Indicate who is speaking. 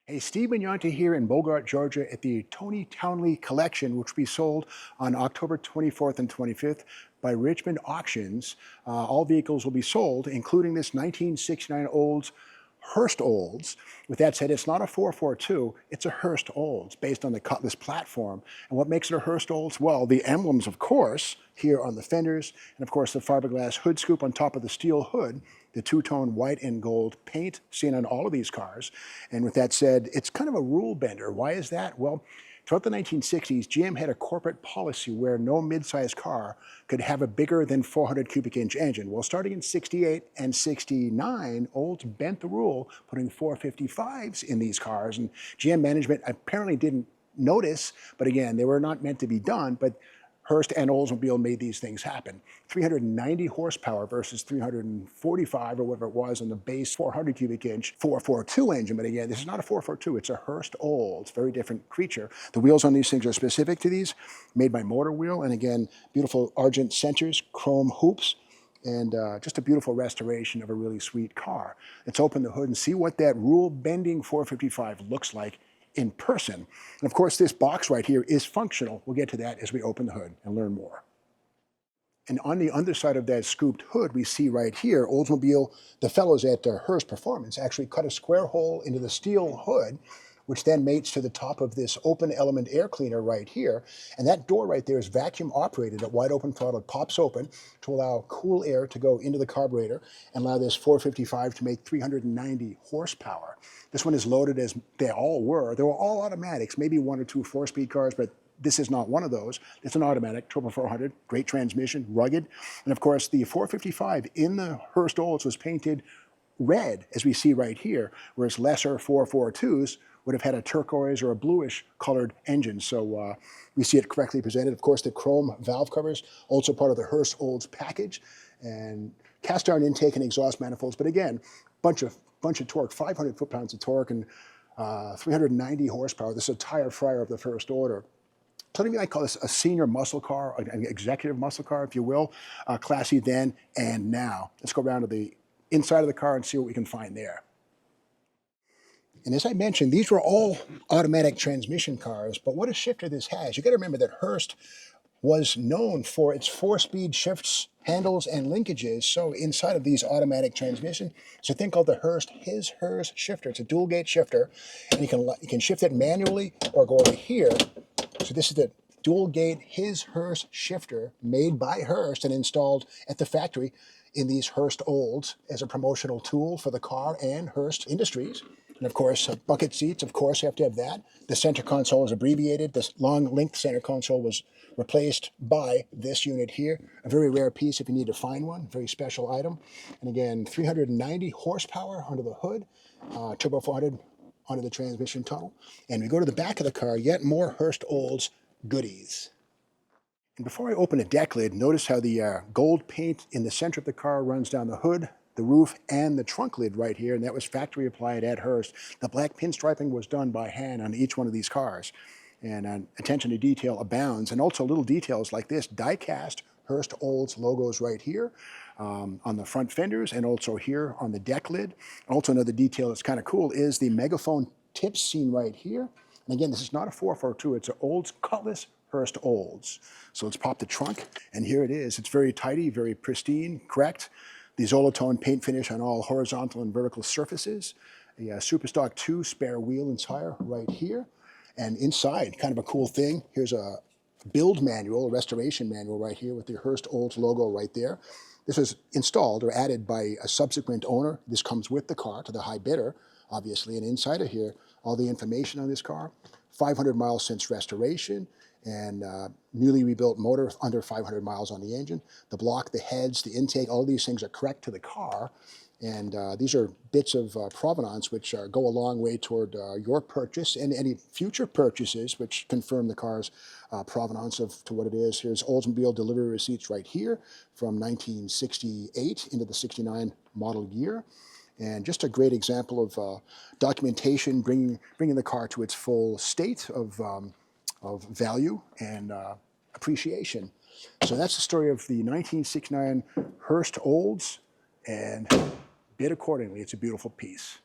Speaker 1: Hey, Steve Magnante here in Bogart, Georgia at the Tony Townley Collection, which will be sold on October 24th and 25th by Richmond Auctions. All vehicles will be sold, including this 1969 Olds Hurst Olds. With that said, it's not a 442, it's a Hurst Olds based on the Cutlass platform. And what makes it a Hurst Olds? Well, the emblems, of course, here on the fenders, and of course the fiberglass hood scoop on top of the steel hood, the two-tone white and gold paint seen on all of these cars. And with that said, it's kind of a rule bender. Why is that? Well, throughout the 1960s, GM had a corporate policy where no mid-sized car could have a bigger than 400 cubic inch engine. Well, starting in 68 and 69, Olds bent the rule, putting 455s in these cars. And GM management apparently didn't notice, but again, they were not meant to be done, but Hurst and Oldsmobile made these things happen. 390 horsepower versus 345 or whatever it was on the base 400 cubic inch 442 engine. But again, this is not a 442, it's a Hurst Olds, very different creature. The wheels on these things are specific to these, made by Motor Wheel, and again, beautiful argent centers, chrome hoops, and just a beautiful restoration of a really sweet car. Let's open the hood and see what that rule-bending 455 looks like in person. And of course, this box right here is functional. We'll get to that as we open the hood and learn more. And on the underside of that scooped hood, we see right here, Oldsmobile, the fellows at Hurst Performance actually cut a square hole into the steel hood, which then mates to the top of this open element air cleaner right here. And that door right there is vacuum operated at wide open throttle. It pops open to allow cool air to go into the carburetor and allow this 455 to make 390 horsepower. This one is loaded as they all were. They were all automatics, maybe one or two 4-speed cars, but this is not one of those. It's an automatic, turbo 400, great transmission, rugged. And of course, the 455 in the Hurst Olds was painted red, as we see right here, whereas lesser 442s would have had a turquoise or a bluish colored engine. So we see it correctly presented. Of course, the chrome valve covers, also part of the Hurst Olds package, and cast iron intake and exhaust manifolds. But again, bunch of torque, 500 foot-pounds of torque and 390 horsepower. This is a tire fryer of the first order. So to me, I call this a senior muscle car, an executive muscle car, if you will, classy then and now. Let's go around to the inside of the car and see what we can find there. And as I mentioned, these were all automatic transmission cars, but what a shifter this has. You got to remember that Hurst was known for its 4-speed shifts, handles, and linkages. So inside of these automatic transmission, it's a thing called the his/hers shifter. It's a dual gate shifter, and you can shift it manually or go over here. So this is the dual gate his/hers shifter made by Hurst and installed at the factory in these Hurst Olds as a promotional tool for the car and Hurst Industries. And of course, bucket seats, of course, you have to have that. The center console is abbreviated. This long length center console was replaced by this unit here. A very rare piece if you need to find one, very special item. And again, 390 horsepower under the hood, turbo 400 under the transmission tunnel. And we go to the back of the car, yet more Hurst Olds goodies. And before I open the deck lid, notice how the gold paint in the center of the car runs down the hood, the roof, and the trunk lid right here, and that was factory applied at Hurst. The black pinstriping was done by hand on each one of these cars. And attention to detail abounds, and also little details like this, die-cast Hurst Olds logos right here on the front fenders, and also here on the deck lid. Also another detail that's kind of cool is the megaphone tips seen right here. And again, this is not a 442, it's an Olds Cutlass Hurst Olds. So let's pop the trunk, and here it is. It's very tidy, very pristine, correct. The Zolatone paint finish on all horizontal and vertical surfaces. A Superstock 2 spare wheel and tire right here. And inside, kind of a cool thing, here's a build manual, a restoration manual right here with the Hurst Olds logo right there. This was installed or added by a subsequent owner. This comes with the car to the high bidder, obviously. And inside of here, all the information on this car, 500 miles since restoration, and newly rebuilt motor, under 500 miles on the engine. The block, the heads, the intake, all these things are correct to the car. And these are bits of provenance which go a long way toward your purchase and any future purchases which confirm the car's provenance to what it is. Here's Oldsmobile delivery receipts right here from 1968 into the 69 model year. And just a great example of documentation, bringing the car to its full state of value and appreciation. So that's the story of the 1969 Hurst Olds, and bid accordingly. It's a beautiful piece.